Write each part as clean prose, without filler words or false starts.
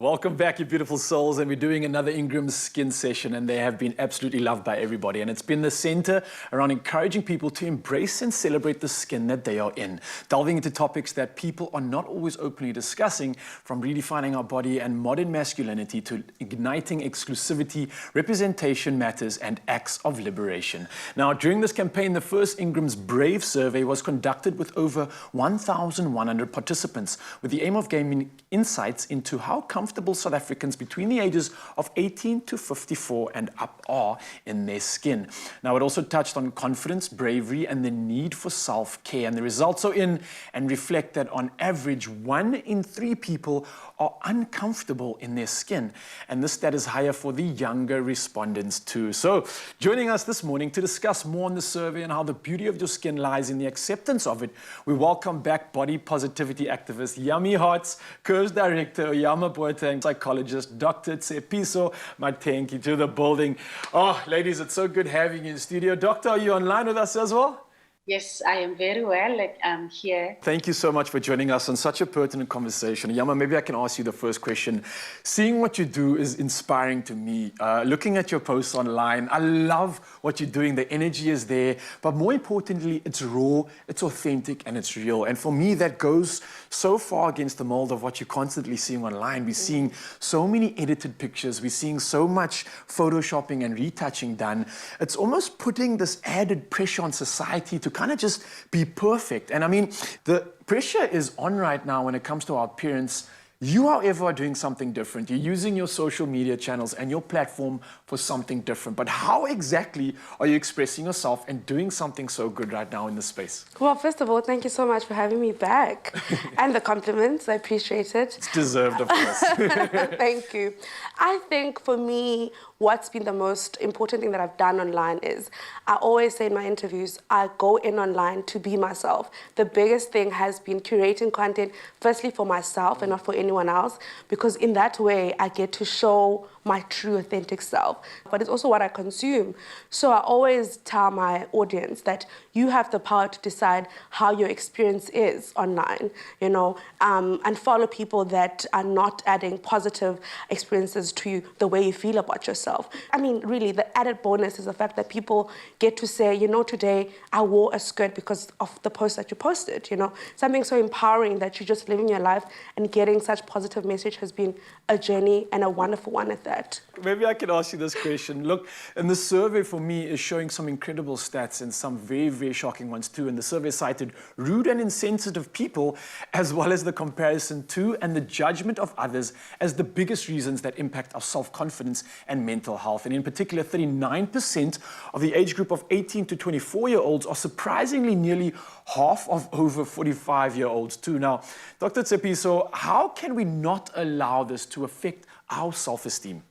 Welcome back, you beautiful souls, and we're doing another Ingram skin session, and they have been absolutely loved by everybody, and it's been the center around encouraging people to embrace and celebrate the skin that they are in, delving into topics that people are not always openly discussing, from redefining our body and modern masculinity to igniting exclusivity, representation matters, and acts of liberation. Now, during this campaign, the first Ingram's Brave survey was conducted with over 1,100 participants, with the aim of gaining insights into how comfortable South Africans between the ages of 18 to 54 and up are in their skin. Now, it also touched on confidence, bravery, and the need for self-care. And the results are in and reflect that on average, 1 in 3 people are uncomfortable in their skin. And this stat is higher for the younger respondents too. So, joining us this morning to discuss more on the survey and how the beauty of your skin lies in the acceptance of it, we welcome back body positivity activist, Yummy Hearts, Curves Director, Oyama Boateng, psychologist, Dr. Tshepiso Matenki to the building. Oh, ladies, it's so good having you in the studio. Doctor, are you online with us as well? Yes, I am very well. I'm here. Thank you so much for joining us on such a pertinent conversation. Yama, maybe I can ask you the first question. Seeing what you do is inspiring to me. Looking at your posts online, I love what you're doing. The energy is there. But more importantly, it's raw, it's authentic, and it's real. And for me, that goes so far against the mold of what you're constantly seeing online. We're seeing so many edited pictures. We're seeing so much photoshopping and retouching done. It's almost putting this added pressure on society to kind of just be perfect. And I mean, the pressure is on right now when it comes to our appearance. You, however, are doing something different. You're using your social media channels and your platform for something different. But how exactly are you expressing yourself and doing something so good right now in this space? Well, first of all, thank you so much for having me back. And the compliments, I appreciate it. It's deserved, of course. Thank you. I think for me, what's been the most important thing that I've done online is, I always say in my interviews, I go in online to be myself. The biggest thing has been curating content, firstly for myself and not for anyone else, because in that way, I get to show my true authentic self, but it's also what I consume. So I always tell my audience that you have the power to decide how your experience is online, you know, and follow people that are not adding positive experiences to you, the way you feel about yourself. I mean, really, the added bonus is the fact that people get to say, you know, today I wore a skirt because of the post that you posted, you know. Something so empowering that you're just living your life and getting such positive message has been a journey and a wonderful one at that. Maybe I could ask you this question. Look, and the survey for me is showing some incredible stats and some very, very shocking ones too. And the survey cited rude and insensitive people, as well as the comparison to and the judgment of others as the biggest reasons that impact our self-confidence and mental health. And in particular, 39% of the age group of 18 to 24-year-olds are surprisingly nearly half of over 45-year-olds too. Now, Dr. Tshepiso, how can we not allow this to affect our self-esteem?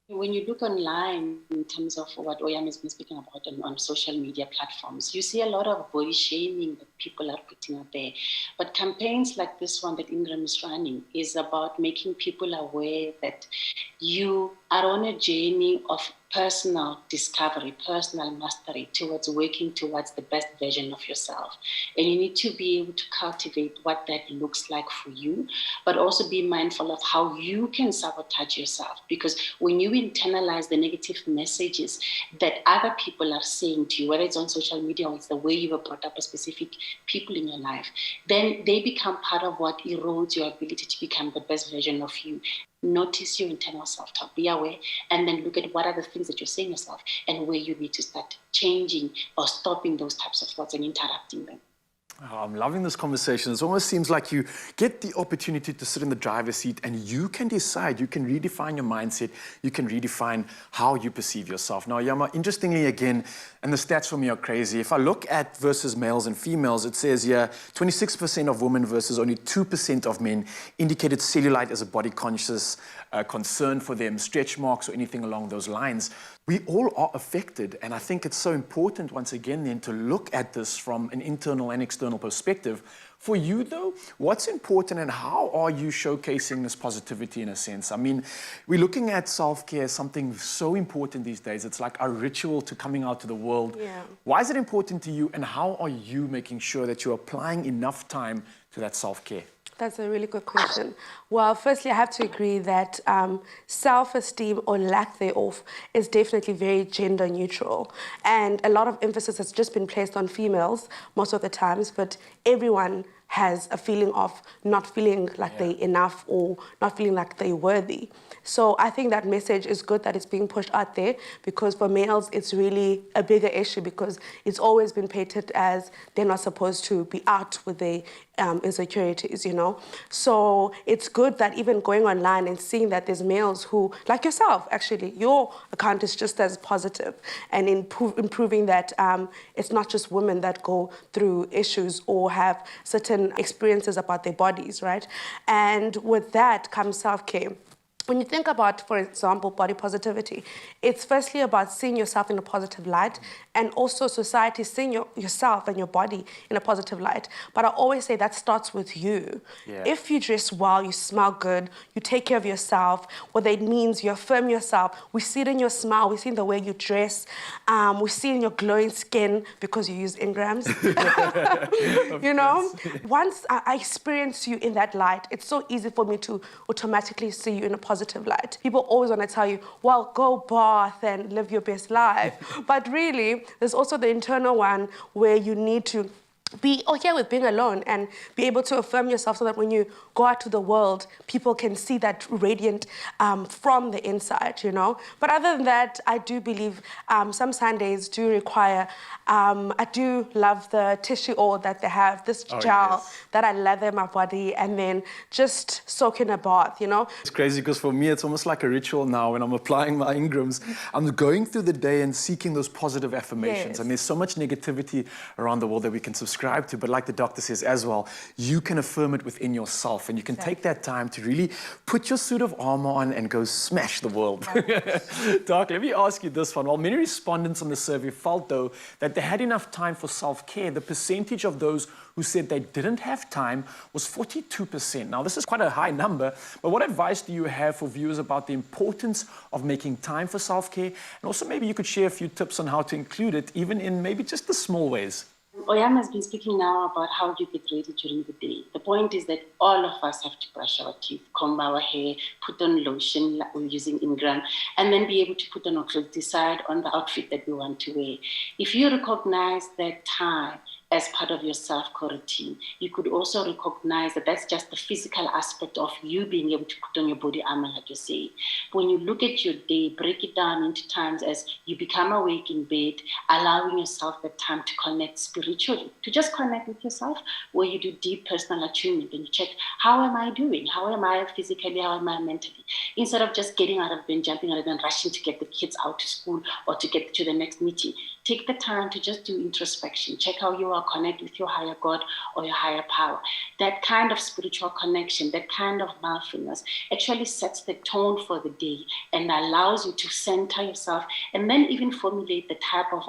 When you look online in terms of what Oyam has been speaking about on social media platforms, you see a lot of body shaming that people are putting out there. But campaigns like this one that Ingram is running is about making people aware that you are on a journey of personal discovery, personal mastery towards working towards the best version of yourself. And you need to be able to cultivate what that looks like for you, but also be mindful of how you can sabotage yourself. Because when you internalize the negative messages that other people are saying to you, whether it's on social media or it's the way you were brought up with specific people in your life, then they become part of what erodes your ability to become the best version of you. Notice your internal self-talk, be aware, and then look at what are the things that you're saying yourself and where you need to start changing or stopping those types of thoughts and interrupting them. Oh, I'm loving this conversation. It almost seems like you get the opportunity to sit in the driver's seat and you can decide, you can redefine your mindset, you can redefine how you perceive yourself. Now, Yama, interestingly again, and the stats for me are crazy, if I look at versus males and females, it says here 26% of women versus only 2% of men indicated cellulite as a body conscious concern for them, stretch marks or anything along those lines. We all are affected, and I think it's so important once again then to look at this from an internal and external perspective. For you though, what's important and how are you showcasing this positivity in a sense? I mean, we're looking at self-care as something so important these days. It's like a ritual to coming out to the world. Yeah. Why is it important to you, and how are you making sure that you're applying enough time to that self-care? That's a really good question. Well, firstly, I have to agree that self-esteem or lack thereof is definitely very gender neutral. And a lot of emphasis has just been placed on females most of the times, but everyone has a feeling of not feeling like they're enough or not feeling like they're worthy. So I think that message is good that it's being pushed out there, because for males, it's really a bigger issue because it's always been painted as they're not supposed to be out with their insecurities, you know? So it's good that even going online and seeing that there's males who, like yourself, actually, your account is just as positive and improving that it's not just women that go through issues or have certain experiences about their bodies, right? And with that comes self-care. When you think about, for example, body positivity, it's firstly about seeing yourself in a positive light, and also society seeing yourself and your body in a positive light. But I always say that starts with you. Yeah. If you dress well, you smell good, you take care of yourself, what that means, you affirm yourself. We see it in your smile, we see it in the way you dress, we see it in your glowing skin because you use Ingrams. You know, once I experience you in that light, it's so easy for me to automatically see you in a positive light. People always want to tell you, well, go bath and live your best life. But really, there's also the internal one where you need to be okay with being alone and be able to affirm yourself so that when you go out to the world, people can see that radiant from the inside, you know? But other than that, I do believe some Sundays do require, I do love the tissue oil that they have, this gel that I lather in my body and then just soak in a bath, you know? It's crazy because for me, it's almost like a ritual now when I'm applying my Ingrams. I'm going through the day and seeking those positive affirmations. And there's so much negativity around the world that we can subscribe to, but like the doctor says as well, you can affirm it within yourself, and you can take that time to really put your suit of armor on and go smash the world. Doc, let me ask you this one. While many respondents on the survey felt, though, that they had enough time for self-care, the percentage of those who said they didn't have time was 42%. Now, this is quite a high number, but what advice do you have for viewers about the importance of making time for self-care? And also maybe you could share a few tips on how to include it, even in maybe just the small ways. Oyam has been speaking now about how you get ready during the day. The point is that all of us have to brush our teeth, comb our hair, put on lotion, like we're using Ingram, and then be able to put on our clothes, decide on the outfit that we want to wear. If you recognize that time as part of your self-care routine, you could also recognize that that's just the physical aspect of you being able to put on your body armor, like you say. When you look at your day, break it down into times as you become awake in bed, allowing yourself that time to connect spiritually, to just connect with yourself, where you do deep personal attunement and you check, how am I doing? How am I physically? How am I mentally? Instead of just getting out of bed, jumping out of bed and rushing to get the kids out to school or to get to the next meeting. Take the time to just do introspection. Check how you are, connect with your higher God or your higher power. That kind of spiritual connection, that kind of mindfulness actually sets the tone for the day and allows you to center yourself and then even formulate the type of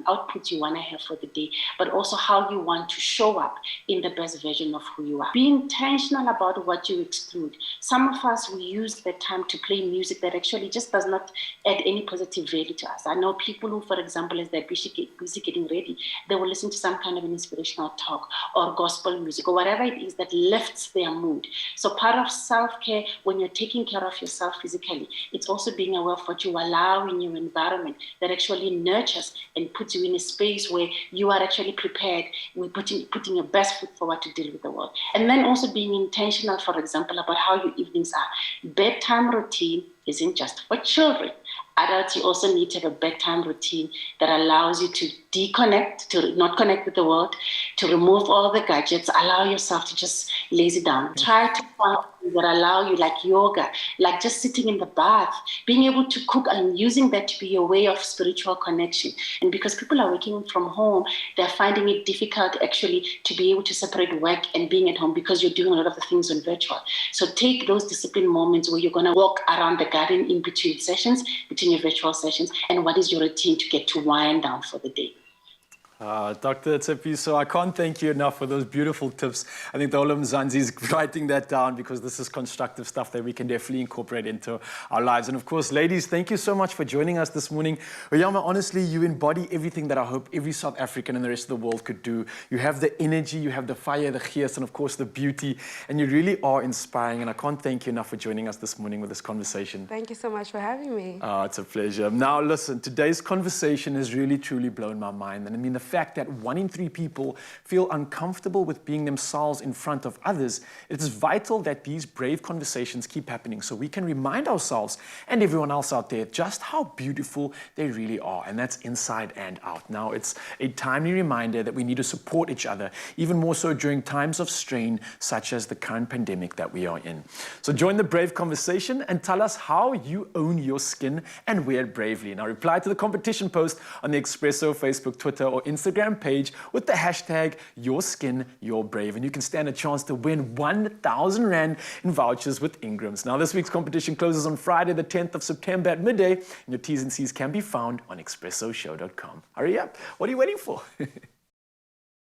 output you want to have for the day, but also how you want to show up in the best version of who you are. Be intentional about what you exclude. Some of us, we use the time to play music that actually just does not add any positive value to us. I know people who, for example, as they're busy getting ready, they will listen to some kind of an inspirational talk or gospel music or whatever it is that lifts their mood. So part of self-care, when you're taking care of yourself physically, it's also being aware of what you allow in your environment that actually nurtures and puts you in a space where you are actually prepared with putting your best foot forward to deal with the world. And then also being intentional, for example, about how your evenings are. Bedtime routine isn't just for children. Adults, you also need to have a bedtime routine that allows you to deconnect, to not connect with the world, to remove all the gadgets, allow yourself to just lazy down. Try to find things that allow you, like yoga, like just sitting in the bath, being able to cook and using that to be your way of spiritual connection. And because people are working from home, they're finding it difficult actually to be able to separate work and being at home because you're doing a lot of the things on virtual. So take those disciplined moments where you're going to walk around the garden in between sessions, between your virtual sessions, and what is your routine to get to wind down for the day. Dr. Tsepiso, I can't thank you enough for those beautiful tips. I think the whole of Mzansi is writing that down because this is constructive stuff that we can definitely incorporate into our lives. And of course, ladies, thank you so much for joining us this morning. Oyama, honestly, you embody everything that I hope every South African and the rest of the world could do. You have the energy, you have the fire, the gees, and of course the beauty, and you really are inspiring. And I can't thank you enough for joining us this morning with this conversation. Thank you so much for having me. It's a pleasure. Now, listen, today's conversation has really, truly blown my mind. And I mean, the fact that 1 in 3 people feel uncomfortable with being themselves in front of others, it is vital that these brave conversations keep happening so we can remind ourselves and everyone else out there just how beautiful they really are. And that's inside and out. Now, it's a timely reminder that we need to support each other, even more so during times of strain, such as the current pandemic that we are in. So join the brave conversation and tell us how you own your skin and wear it bravely. Now, reply to the competition post on the Expresso Facebook, Twitter, or Instagram page with the hashtag #YourSkinYourBrave, and you can stand a chance to win 1,000 Rand in vouchers with Ingrams. Now, this week's competition closes on Friday, the 10th of September at midday, and your T's and C's can be found on expressoshow.com. Hurry up. What are you waiting for?